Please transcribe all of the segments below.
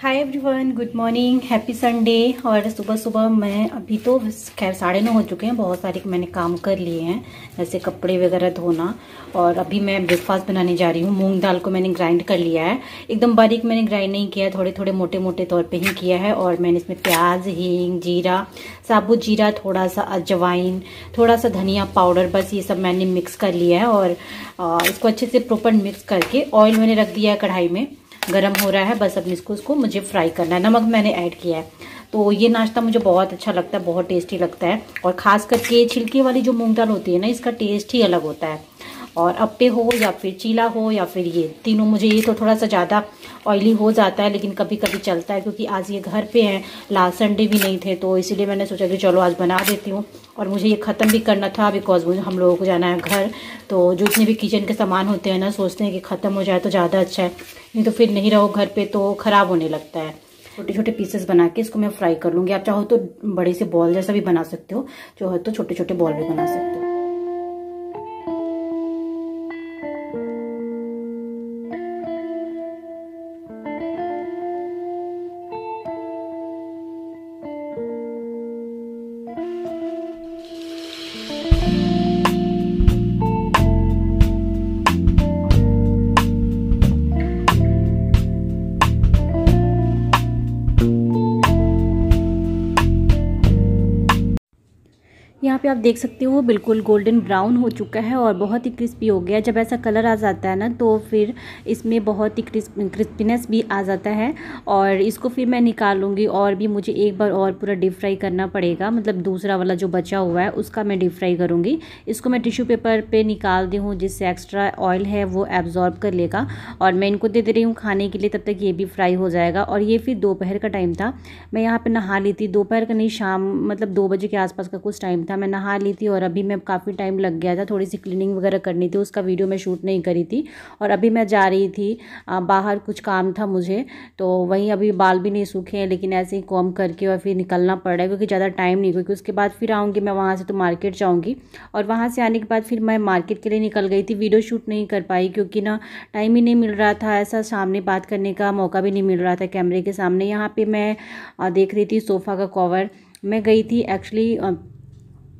Hi everyone, good morning, happy Sunday. और सुबह सुबह मैं अभी तो खैर 9:30 हो चुके हैं। बहुत सारे मैंने काम कर लिए हैं, जैसे कपड़े वगैरह धोना। और अभी मैं ब्रेकफास्ट बनाने जा रही हूँ। मूंग दाल को मैंने ग्राइंड कर लिया है, एकदम बारीक मैंने ग्राइंड नहीं किया है, थोड़े थोड़े मोटे मोटे तौर पे ही किया है। और मैंने इसमें प्याज, हींग, जीरा, साबुत जीरा, थोड़ा सा अजवाइन, थोड़ा सा धनिया पाउडर, बस ये सब मैंने मिक्स कर लिया है। और इसको अच्छे से प्रॉपर मिक्स करके ऑयल मैंने रख दिया है कढ़ाई में, गरम हो रहा है। बस अब इसको मुझे फ्राई करना है। नमक मैंने ऐड किया है। तो ये नाश्ता मुझे बहुत अच्छा लगता है, बहुत टेस्टी लगता है। और खास करके छिलके वाली जो मूंग दाल होती है ना, इसका टेस्ट ही अलग होता है। और अप्पे हो या फिर चीला हो या फिर ये तीनों, मुझे ये तो थोड़ा सा ज़्यादा ऑयली हो जाता है, लेकिन कभी कभी चलता है। क्योंकि आज ये घर पे हैं, लास्ट संडे भी नहीं थे, तो इसीलिए मैंने सोचा कि चलो आज बना देती हूँ। और मुझे ये ख़त्म भी करना था, बिकॉज मुझे हम लोगों को जाना है घर। तो जो जितने भी किचन के सामान होते हैं ना, सोचते हैं कि ख़त्म हो जाए तो ज़्यादा अच्छा है, नहीं तो फिर नहीं रहो घर पे तो ख़राब होने लगता है। छोटे छोटे पीसेस बना के इसको मैं फ्राई कर लूँगी। आप चाहो तो बड़े से बॉल जैसा भी बना सकते हो, चाहो तो छोटे छोटे बॉल भी बना सकते हो। यहाँ पे आप देख सकते हो बिल्कुल गोल्डन ब्राउन हो चुका है और बहुत ही क्रिस्पी हो गया। जब ऐसा कलर आ जाता है ना, तो फिर इसमें बहुत ही क्रिस्पीनेस भी आ जाता है। और इसको फिर मैं निकाल लूँगी। और भी मुझे एक बार और पूरा डीप फ्राई करना पड़ेगा, मतलब दूसरा वाला जो बचा हुआ है उसका मैं डीप फ्राई करूँगी। इसको मैं टिश्यू पेपर पर निकाल दी हूँ, जिससे एक्स्ट्रा ऑयल है वो एब्जॉर्ब कर लेगा। और मैं इनको दे रही हूँ खाने के लिए, तब तक ये भी फ्राई हो जाएगा। और ये फिर दोपहर का टाइम था, मैं यहाँ पर नहा ली थी। दोपहर का नहीं, शाम मतलब 2 बजे के आसपास का कुछ टाइम था। मैं नहा ली थी और अभी मैं काफ़ी टाइम लग गया था, थोड़ी सी क्लीनिंग वगैरह करनी थी, उसका वीडियो मैं शूट नहीं करी थी। और अभी मैं जा रही थी बाहर, कुछ काम था मुझे, तो वहीं अभी बाल भी नहीं सूखे हैं, लेकिन ऐसे ही कॉम्ब करके और फिर निकलना पड़ रहा है, क्योंकि ज़्यादा टाइम नहीं, क्योंकि उसके बाद फिर आऊँगी मैं वहाँ से, तो मार्केट जाऊँगी। और वहाँ से आने के बाद फिर मैं मार्केट के लिए निकल गई थी। वीडियो शूट नहीं कर पाई, क्योंकि ना टाइम ही नहीं मिल रहा था, ऐसा सामने बात करने का मौका भी नहीं मिल रहा था कैमरे के सामने। यहाँ पर मैं देख रही थी सोफ़ा का कवर। मैं गई थी एक्चुअली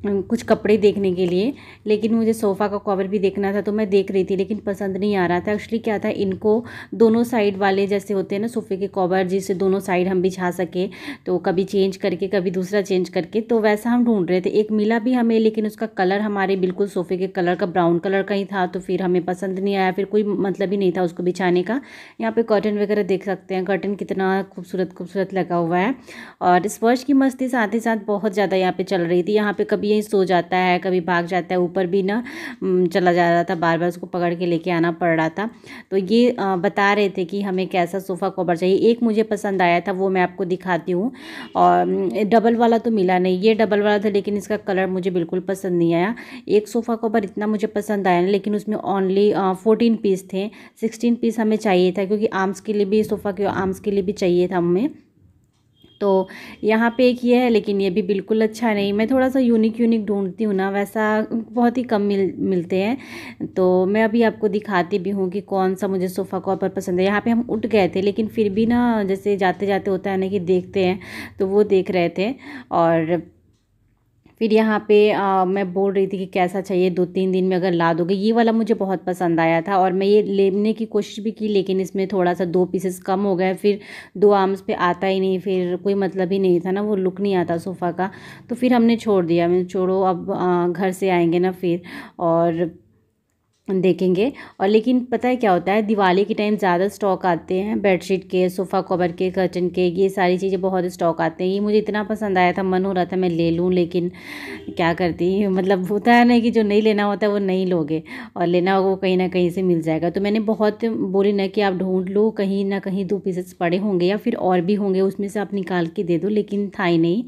कुछ कपड़े देखने के लिए, लेकिन मुझे सोफ़ा का कवर भी देखना था, तो मैं देख रही थी, लेकिन पसंद नहीं आ रहा था। एक्चुअली क्या था, इनको दोनों साइड वाले जैसे होते हैं ना सोफ़े के कवर, जिससे दोनों साइड हम बिछा सके, तो कभी चेंज करके कभी दूसरा चेंज करके, तो वैसा हम ढूंढ रहे थे। एक मिला भी हमें, लेकिन उसका कलर हमारे बिल्कुल सोफ़े के कलर का ब्राउन कलर का ही था, तो फिर हमें पसंद नहीं आया, फिर कोई मतलब ही नहीं था उसको बिछाने का। यहाँ पर कर्टन वगैरह देख सकते हैं, कर्टन कितना खूबसूरत खूबसूरत लगा हुआ है। और स्पर्श की मस्ती साथ ही साथ बहुत ज़्यादा यहाँ पर चल रही थी। यहाँ पर कभी यहीं सो जाता है, कभी भाग जाता है, ऊपर भी ना चला जा रहा था, बार बार उसको पकड़ के लेके आना पड़ रहा था। तो ये बता रहे थे कि हमें कैसा सोफ़ा कवर चाहिए। एक मुझे पसंद आया था, वो मैं आपको दिखाती हूँ। और डबल वाला तो मिला नहीं, ये डबल वाला था, लेकिन इसका कलर मुझे बिल्कुल पसंद नहीं आया। एक सोफ़ा कवर इतना मुझे पसंद आया ना, लेकिन उसमें ओनली 14 पीस थे, 16 पीस हमें चाहिए था, क्योंकि आर्म्स के लिए भी, सोफ़ा के आर्म्स के लिए भी चाहिए था हमें। तो यहाँ पे एक ये है, लेकिन ये भी बिल्कुल अच्छा नहीं। मैं थोड़ा सा यूनिक ढूंढती हूँ ना, वैसा बहुत ही कम मिलते हैं। तो मैं अभी आपको दिखाती भी हूँ कि कौन सा मुझे सोफ़ा कवर पसंद है। यहाँ पे हम उठ गए थे, लेकिन फिर भी ना, जैसे जाते जाते होता है ना कि देखते हैं, तो वो देख रहे थे। और फिर यहाँ पे मैं बोल रही थी कि कैसा चाहिए, 2-3 दिन में अगर ला दोगे। ये वाला मुझे बहुत पसंद आया था, और मैं ये लेने की कोशिश भी की, लेकिन इसमें थोड़ा सा 2 पीसेस कम हो गए, फिर 2 आर्म्स पे आता ही नहीं, फिर कोई मतलब ही नहीं था ना, वो लुक नहीं आता सोफ़ा का। तो फिर हमने छोड़ दिया। मैं छोड़ो, अब घर से आएंगे ना फिर और देखेंगे। और लेकिन पता है क्या होता है, दिवाली के टाइम ज़्यादा स्टॉक आते हैं, बेडशीट के, सोफ़ा कवर के, कर्टन के, ये सारी चीज़ें बहुत स्टॉक आते हैं। ये मुझे इतना पसंद आया था, मन हो रहा था मैं ले लूँ, लेकिन क्या करती, मतलब होता है ना कि जो नहीं लेना होता है वो नहीं लोगे, और लेना होगा वो कहीं ना कहीं से मिल जाएगा। तो मैंने बहुत बोली ना कि आप ढूंढ लो, कहीं ना कहीं 2 पीसेस पड़े होंगे या फिर और भी होंगे, उसमें से आप निकाल के दे दो, लेकिन था ही नहीं।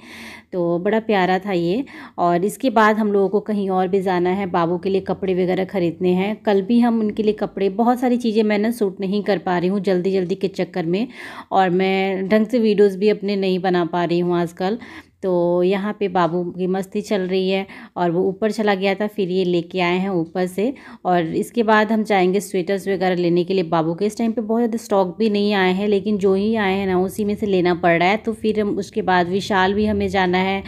तो बड़ा प्यारा था ये। और इसके बाद हम लोगों को कहीं और भी जाना है, बाबू के लिए कपड़े वगैरह ख़रीदने हैं। कल भी हम उनके लिए कपड़े, बहुत सारी चीज़ें मैं ना शूट नहीं कर पा रही हूँ जल्दी के चक्कर में, और मैं ढंग से वीडियोज़ भी अपने नहीं बना पा रही हूँ आजकल। तो यहाँ पे बाबू की मस्ती चल रही है और वो ऊपर चला गया था, फिर ये लेके आए हैं ऊपर से। और इसके बाद हम जाएंगे स्वेटर्स वगैरह लेने के लिए बाबू के। इस टाइम पे बहुत ज़्यादा स्टॉक भी नहीं आए हैं, लेकिन जो ही आए हैं ना उसी में से लेना पड़ रहा है। तो फिर उसके बाद विशाल भी हमें जाना है,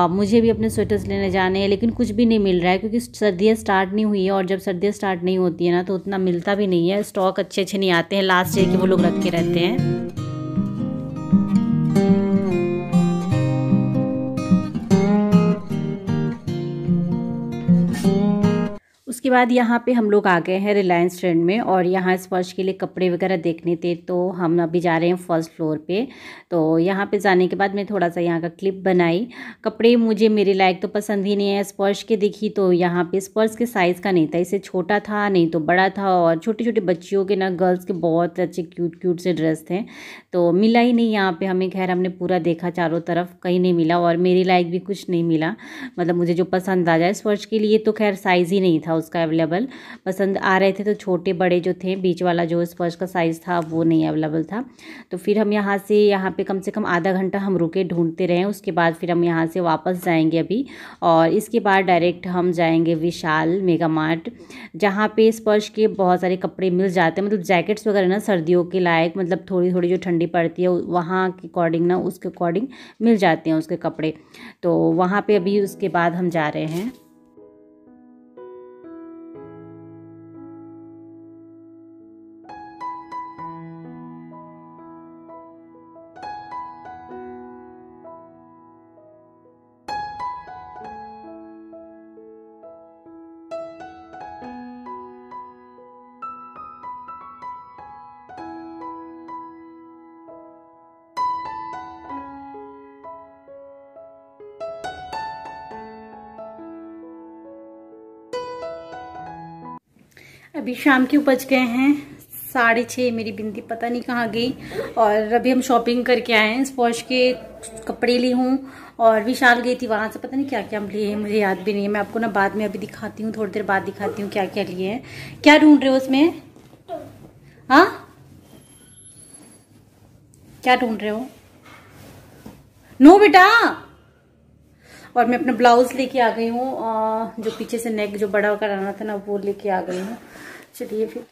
मुझे भी अपने स्वेटर्स लेने जाने हैं, लेकिन कुछ भी नहीं मिल रहा है क्योंकि सर्दियाँ स्टार्ट नहीं हुई है। और जब सर्दियाँ स्टार्ट नहीं होती है ना तो उतना मिलता भी नहीं है, स्टॉक अच्छे अच्छे नहीं आते हैं, लास्ट ईयर के वो लोग रख के रहते हैं। उसके बाद यहाँ पे हम लोग आ गए हैं रिलायंस ट्रेंड में, और यहाँ स्पर्श के लिए कपड़े वगैरह देखने थे। तो हम अभी जा रहे हैं फर्स्ट फ्लोर पे। तो यहाँ पे जाने के बाद मैं थोड़ा सा यहाँ का क्लिप बनाई। कपड़े मुझे मेरे लायक तो पसंद ही नहीं है। स्पर्श के देखी तो यहाँ पे स्पर्श के साइज़ का नहीं था, इससे छोटा था नहीं तो बड़ा था। और छोटी छोटी बच्चियों के ना, गर्ल्स के बहुत अच्छे क्यूट क्यूट से ड्रेस थे, तो मिला ही नहीं यहाँ पे हमें। खैर हमने पूरा देखा चारों तरफ, कहीं नहीं मिला, और मेरे लायक भी कुछ नहीं मिला, मतलब मुझे जो पसंद आ जाए। स्पर्श के लिए तो खैर साइज़ ही नहीं था उसका अवेलेबल। पसंद आ रहे थे तो छोटे बड़े जो थे, बीच वाला जो स्पर्श का साइज़ था वो नहीं अवेलेबल था। तो फिर हम यहाँ पे कम से कम आधा घंटा हम रुके, ढूंढते रहे। उसके बाद फिर हम यहाँ से वापस जाएंगे अभी, और इसके बाद डायरेक्ट हम जाएंगे विशाल मेगा मार्ट, जहाँ पे स्पर्श के बहुत सारे कपड़े मिल जाते हैं, मतलब जैकेट्स वगैरह ना सर्दियों के लायक, मतलब थोड़ी थोड़ी जो ठंडी पड़ती है वहाँ के अकॉर्डिंग ना, उसके अकॉर्डिंग मिल जाते हैं उसके कपड़े। तो वहाँ पे अभी उसके बाद हम जा रहे हैं। अभी शाम के बज गए हैं 6:30। मेरी बिंदी पता नहीं कहाँ गई। और अभी हम शॉपिंग करके आए हैं, स्पर्श के कपड़े ली हूँ, और विशाल गई थी वहां से, पता नहीं क्या क्या हम लिए हैं, मुझे याद भी नहीं है। मैं आपको ना बाद में अभी दिखाती हूँ, थोड़ी देर बाद दिखाती हूँ क्या क्या लिए हैं। क्या ढूंढ रहे हो उसमें? हाँ, क्या ढूंढ रहे हो? नो बेटा। और मैं अपना ब्लाउज लेके आ गई हूँ, जो पीछे से नेक जो बड़ा कराना था ना वो लेके आ गई हूँ। चलिए फिर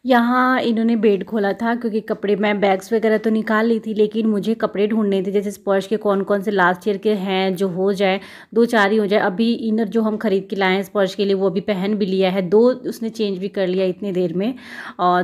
यहाँ इन्होंने बेड खोला था, क्योंकि कपड़े, मैं बैग्स वगैरह तो निकाल ली थी, लेकिन मुझे कपड़े ढूंढने थे, जैसे स्पर्श के कौन कौन से लास्ट ईयर के हैं, जो हो जाए 2-4 ही हो जाए। अभी इनर जो हम खरीद के लाए हैं स्पर्श के लिए वो अभी पहन भी लिया है, 2 उसने चेंज भी कर लिया इतनी देर में।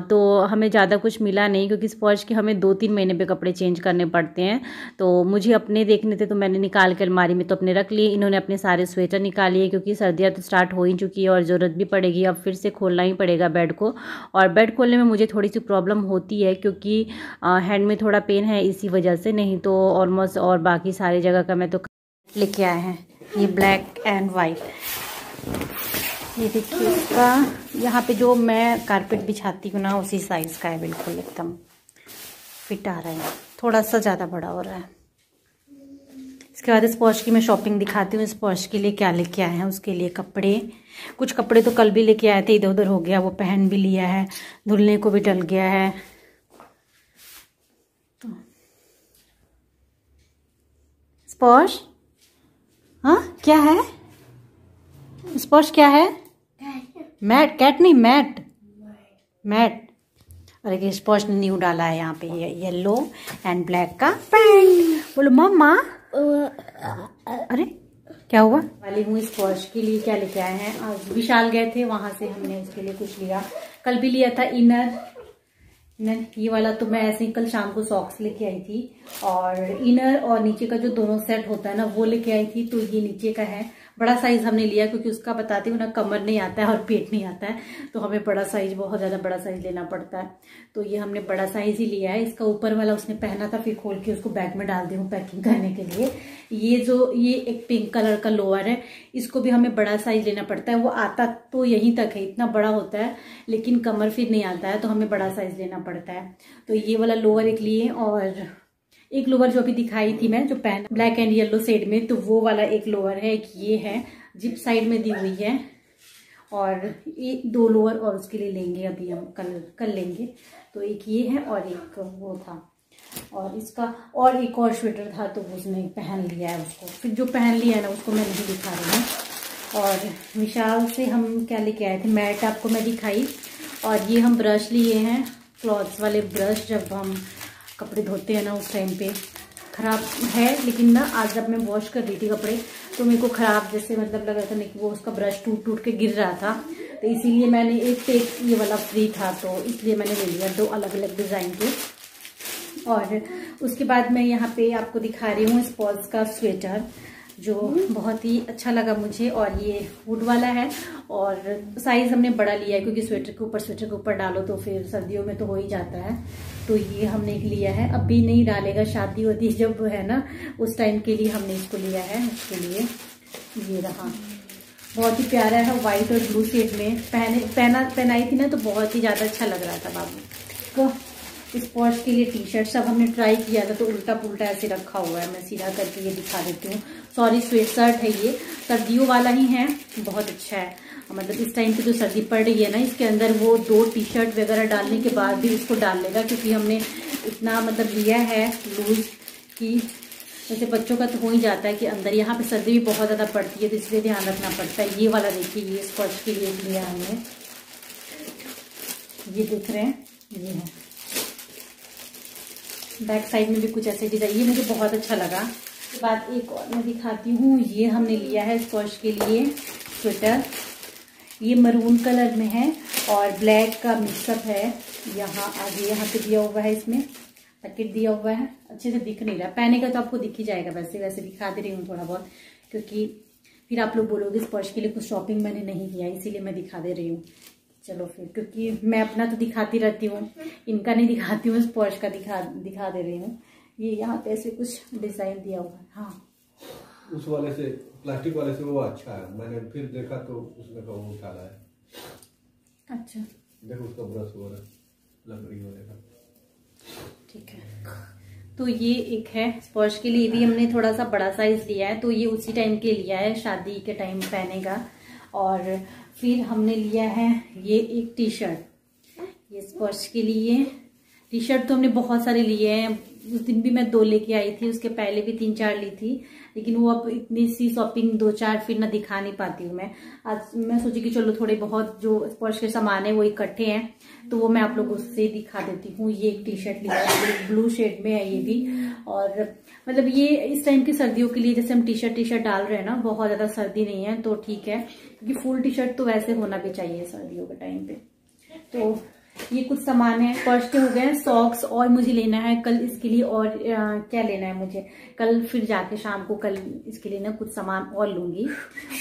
तो हमें ज़्यादा कुछ मिला नहीं, क्योंकि स्पर्श के हमें 2-3 महीने पर कपड़े चेंज करने पड़ते हैं। तो मुझे अपने देखने थे, तो मैंने निकाल के अलमारी में तो अपने रख लिए। इन्होंने अपने सारे स्वेटर निकालिए, क्योंकि सर्दियाँ तो स्टार्ट हो ही चुकी है और ज़रूरत भी पड़ेगी, अब फिर से खोलना ही पड़ेगा बेड को। और बेड खोलने में मुझे थोड़ी सी प्रॉब्लम होती है, क्योंकि हैंड में थोड़ा पेन है इसी वजह से, नहीं तो ऑलमोस्ट। और बाकी सारी जगह का मैं तो लेके आए हैं, ये ब्लैक एंड वाइट। ये देखिए इसका, यहाँ पे जो मैं कारपेट बिछाती हूँ ना उसी साइज़ का है, बिल्कुल एकदम फिट आ रहा है, थोड़ा सा ज़्यादा बड़ा हो रहा है। इसके बाद स्पर्श की मैं शॉपिंग दिखाती हूँ। स्पर्श के लिए क्या लेके आए हैं, उसके लिए कपड़े, कुछ कपड़े तो कल भी लेके आए थे, इधर उधर हो गया, वो पहन भी लिया है, धुलने को भी डल गया है। तो स्पर्श, हाँ क्या है स्पर्श, क्या है? मैट, कैट नहीं, मैट, मैट। और एक स्पर्श ने न्यू डाला है यहाँ पे, येलो एंड ब्लैक का पैंट। बोलो मम्मा। अरे क्या हुआ? वाली हूँ स्पर्श के लिए क्या लेके आए हैं। आज विशाल गए थे, वहां से हमने उसके लिए कुछ लिया। कल भी लिया था इनर, ये वाला तो मैं ऐसे ही कल शाम को सॉक्स लेके आई थी, और इनर और नीचे का जो दोनों सेट होता है ना वो लेके आई थी। तो ये नीचे का है, बड़ा साइज हमने लिया, क्योंकि उसका बताती हूँ ना कमर नहीं आता है और पेट नहीं आता है, तो हमें बड़ा साइज, बहुत ज्यादा बड़ा साइज लेना पड़ता है। तो ये हमने बड़ा साइज ही लिया है। इसका ऊपर वाला उसने पहना था, फिर खोल के उसको बैग में डाल दी हूँ पैकिंग करने के लिए। ये एक पिंक कलर का लोअर है, इसको भी हमें बड़ा साइज लेना पड़ता है। वो आता तो यहीं तक है, इतना बड़ा होता है, लेकिन कमर फिर नहीं आता है, तो हमें बड़ा साइज लेना पड़ता है। तो ये वाला लोअर एक लिए, और एक लोअर जो अभी दिखाई थी मैं, जो पहन ब्लैक एंड येलो शेड में, तो वो वाला एक लोअर है। एक ये है, जिप साइड में दी हुई है, और ये 2 लोअर और उसके लिए लेंगे अभी हम, कल लेंगे। तो एक ये है और एक वो था। और इसका और एक और स्वेटर था तो उसने पहन लिया है उसको, फिर जो पहन लिया है ना उसको मैं नहीं दिखा रही हूँ। और विशाल से हम क्या लेके आए थे, मैट आपको मैं दिखाई। और ये हम ब्रश लिए हैं, क्लॉथ्स वाले ब्रश, जब हम कपड़े धोते हैं ना उस टाइम पे। ख़राब है लेकिन ना आज जब मैं वॉश कर रही थी कपड़े तो मेरे को ख़राब जैसे मतलब लग रहा था नहीं कि वो उसका ब्रश टूट टूट के गिर रहा था, तो इसीलिए मैंने एक पे एक ये वाला फ्री था तो इसलिए मैंने ले लिया 2 अलग अलग डिज़ाइन के। और उसके बाद मैं यहाँ पे आपको दिखा रही हूँ स्पॉल्स का स्वेटर जो बहुत ही अच्छा लगा मुझे। और ये वुड वाला है और साइज हमने बड़ा लिया है क्योंकि स्वेटर के ऊपर डालो तो फिर सर्दियों में तो हो ही जाता है। तो ये हमने एक लिया है, अभी नहीं डालेगा, शादी वादी जब है ना उस टाइम के लिए हमने इसको लिया है। इसके लिए ये रहा, बहुत ही प्यारा है, व्हाइट और ब्लू शेड में पहनाई थी ना तो बहुत ही ज़्यादा अच्छा लग रहा था बाबू को। स्पॉट्स के लिए टी शर्ट सब हमने ट्राई किया था तो उल्टा पुल्टा ऐसे रखा हुआ है, मैं सीधा करके ये दिखा देती हूँ। सॉरी, स्वेट शर्ट है ये, सर्दियों वाला ही है, बहुत अच्छा है। मतलब इस टाइम पे जो सर्दी पड़ रही है ना इसके अंदर वो 2 टी शर्ट वगैरह डालने के बाद भी इसको डाल लेगा, क्योंकि हमने इतना मतलब लिया है लूज की जैसे बच्चों का तो हो ही जाता है कि अंदर यहाँ पे सर्दी भी बहुत ज़्यादा पड़ती है तो इसलिए ध्यान रखना पड़ता है। ये वाला देखिए, ये स्कॉच के लिए लिया हमने, ये दिख रहे हैं, ये है। बैक साइड में भी कुछ ऐसे डिजाइन, ये मुझे बहुत अच्छा लगा। उसके बाद एक और मैं दिखाती हूँ, ये हमने लिया है स्कॉच के लिए स्वेटर, ये मरून कलर में है और ब्लैक का मिक्सअप है। यहाँ आगे यहाँ पे दिया हुआ है, इसमें पैकेट दिया हुआ है, अच्छे से दिख नहीं रहा, पहने का तो आपको दिख ही जाएगा, वैसे दिखा दे रही हूँ थोड़ा बहुत, क्योंकि फिर आप लोग बोलोगे स्पर्श के लिए कुछ शॉपिंग मैंने नहीं किया, इसीलिए मैं दिखा दे रही हूँ। चलो फिर, क्योंकि मैं अपना तो दिखाती रहती हूँ, इनका नहीं दिखाती हूँ, स्पर्श का दिखा दे रही हूँ। ये यहाँ पे ऐसे कुछ डिजाइन दिया हुआ है। हाँ, उस वाले से, प्लास्टिक वाले से वो अच्छा है, मैंने फिर देखा तो उसमें का वो उठा रहा है। अच्छा, देखो उसका ब्रश हो रहा है, लकड़ी वाले, ठीक है। तो ये एक है स्पर्श के लिए, भी हमने थोड़ा सा बड़ा साइज लिया है, तो ये उसी टाइम के लिया है, शादी के टाइम पहनेगा। और फिर हमने लिया है ये एक टी शर्ट, ये स्पर्श के लिए। टी शर्ट तो हमने बहुत सारे लिए हैं, उस दिन भी मैं 2 लेके आई थी, उसके पहले भी 3-4 ली थी, लेकिन वो अब इतनी सी शॉपिंग 2-4 फिर ना दिखा नहीं पाती हूँ मैं। आज मैं सोची कि चलो थोड़े बहुत जो स्पर्श के सामान है वो इकट्ठे हैं तो वो मैं आप लोगों से दिखा देती हूँ। ये एक टी शर्ट लिया है, ब्लू शेड में है ये भी, और मतलब ये इस टाइम की सर्दियों के लिए, जैसे हम टी शर्ट डाल रहे हैं ना, बहुत ज्यादा सर्दी नहीं है तो ठीक है, क्योंकि फुल टी शर्ट तो वैसे होना भी चाहिए सर्दियों के टाइम पे। तो ये कुछ सामान है, पर्स के हो गए, सॉक्स, और मुझे लेना है कल इसके लिए, और क्या लेना है मुझे कल, फिर जाके शाम को कल इसके लिए ना कुछ सामान और लूंगी।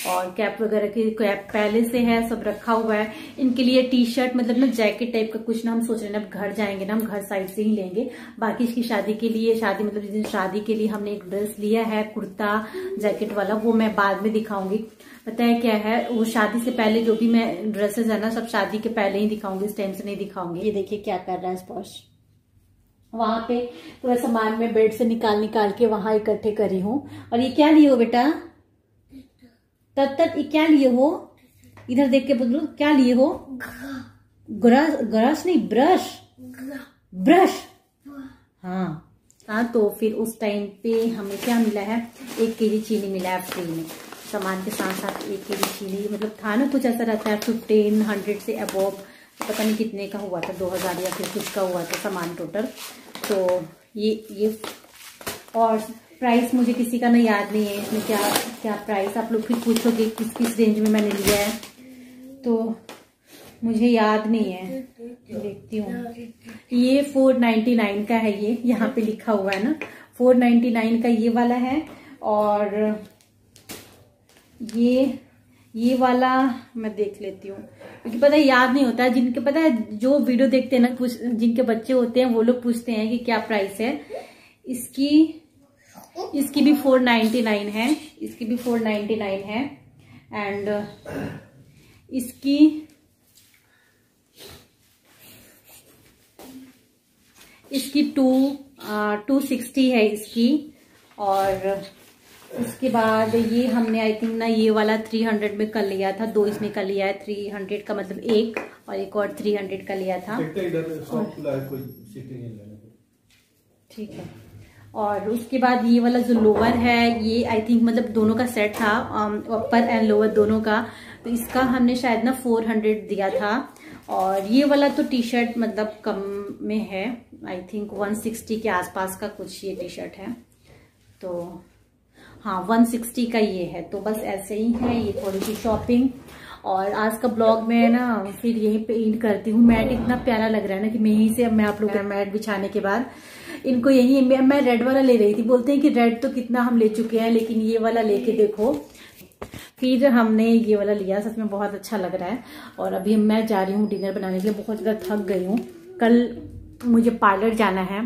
और कैप वगैरह की, कैप पहले से है, सब रखा हुआ है। इनके लिए टी शर्ट, मतलब ना जैकेट टाइप का कुछ ना हम सोच रहे हैं, अब घर जाएंगे ना हम घर साइड से ही लेंगे। बाकी इसकी शादी के लिए, शादी मतलब जिस दिन शादी के लिए हमने एक ड्रेस लिया है कुर्ता जैकेट वाला, वो मैं बाद में दिखाऊंगी। पता है क्या है, वो शादी से पहले जो भी मैं ड्रेसेस है ना सब शादी के पहले ही दिखाऊंगी, इस टाइम से नहीं दिखाऊंगी। ये देखिए क्या कर रहा है स्पर्श, वहां पे पूरा सामान में बेड से निकाल के वहां इकट्ठे करी हूँ। और ये क्या लिए हो बेटा, तब ये क्या लिए हो, इधर देख के बोलो क्या लिए हो, ग्रश नहीं, ब्रश। हाँ, तो फिर उस टाइम पे हमें क्या मिला है, 1 केजी चीनी मिला है फ्री में, सामान के साथ साथ 1 केजी चीनी, मतलब था ना कुछ ऐसा रहता है 1500 से अबोव, पता नहीं कितने का हुआ था, 2000 या फिर कुछ का हुआ था सामान टोटल। तो ये और प्राइस मुझे किसी का ना याद नहीं है, इसमें क्या प्राइस, आप लोग फिर पूछोगे किस रेंज में मैंने लिया है, तो मुझे याद नहीं है, देखती हूँ। ये 499 का है, ये यहाँ पे लिखा हुआ है ना 499 का ये वाला है। और ये वाला मैं देख लेती हूँ, क्योंकि पता है याद नहीं होता है, जिनके पता है जो वीडियो देखते हैं ना, जिनके बच्चे होते हैं वो लोग पूछते हैं कि क्या प्राइस है इसकी भी 499 है, इसकी भी 499 है। एंड इसकी 260 है इसकी। और उसके बाद ये हमने आई थिंक ना ये वाला 300 में कर लिया था, 2 इसमें कर लिया है, 300 का मतलब एक, और एक और 300 का लिया था। ठीक है। और उसके बाद ये वाला जो लोअर है, ये आई थिंक मतलब दोनों का सेट था, अपर एंड लोअर दोनों का, तो इसका हमने शायद ना 400 दिया था। और ये वाला तो टी शर्ट मतलब कम में है, आई थिंक 160 के आसपास का कुछ ये टी शर्ट है। तो हाँ 160 का ये है। तो बस ऐसे ही है ये थोड़ी सी शॉपिंग। और आज का ब्लॉग में ना फिर यहीं पे एंड करती हूँ। मैट इतना प्यारा लग रहा है ना कि मैं यहीं से, अब मैं आप लोगों का मैट बिछाने के बाद इनको यही, मैं रेड वाला ले रही थी, बोलते हैं कि रेड तो कितना हम ले चुके हैं, लेकिन ये वाला लेके देखो। फिर हमने ये वाला लिया, सच में बहुत अच्छा लग रहा है। और अभी मैं जा रही हूँ डिनर बनाने के लिए, बहुत ज़्यादा थक गई हूँ। कल मुझे पार्लर जाना है,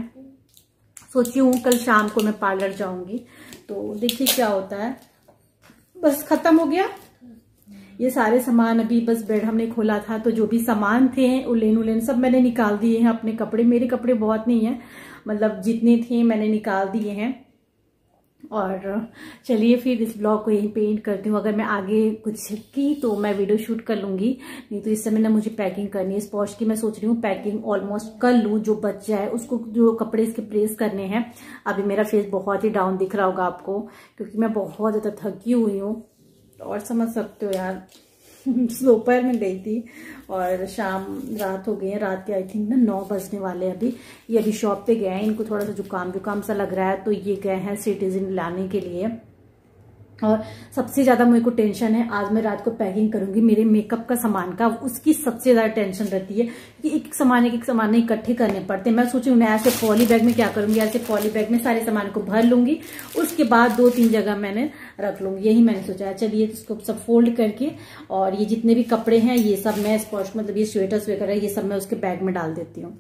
सोची हूँ कल शाम को मैं पार्लर जाऊंगी, तो देखिए क्या होता है। बस खत्म हो गया ये सारे सामान। अभी बस बेड हमने खोला था, तो जो भी सामान थे उलेन सब मैंने निकाल दिए हैं। अपने कपड़े, मेरे कपड़े बहुत नहीं है, मतलब जितने थे मैंने निकाल दिए हैं। और चलिए फिर इस ब्लॉग को यहीं पे एंड करती हूँ। अगर मैं आगे कुछ की तो मैं वीडियो शूट कर लूंगी, नहीं तो इस समय ना मुझे पैकिंग करनी है। स्पॉश की मैं सोच रही हूँ पैकिंग ऑलमोस्ट कर लूँ, जो बच जाए उसको, जो कपड़े इसके प्रेस करने हैं। अभी मेरा फेस बहुत ही डाउन दिख रहा होगा आपको, क्योंकि मैं बहुत ज़्यादा थकी हुई हूँ। और समझ सकते हो यार, दोपहर में गई थी और रात हो गई है। रात के आई थिंक ना 9 बजने वाले हैं अभी। ये अभी शॉप पे गए हैं, इनको थोड़ा सा जुकाम सा लग रहा है, तो ये गए हैं सिटीजन लाने के लिए। और सबसे ज्यादा मेरे को टेंशन है, आज मैं रात को पैकिंग करूंगी मेरे मेकअप का सामान का, उसकी सबसे ज्यादा टेंशन रहती है कि एक एक सामान इकट्ठे करने पड़ते हैं। मैं सोच रही हूँ ऐसे पॉली बैग में क्या करूंगी, ऐसे पॉली बैग में सारे सामान को भर लूंगी, उसके बाद 2-3 जगह मैंने रख लूंगी, यही मैंने सोचा है। चलिए इसको सब फोल्ड करके, और ये जितने भी कपड़े हैं ये सब मैं स्पॉश, मतलब ये स्वेटर्स वगैरह ये सब मैं उसके बैग में डाल देती हूँ।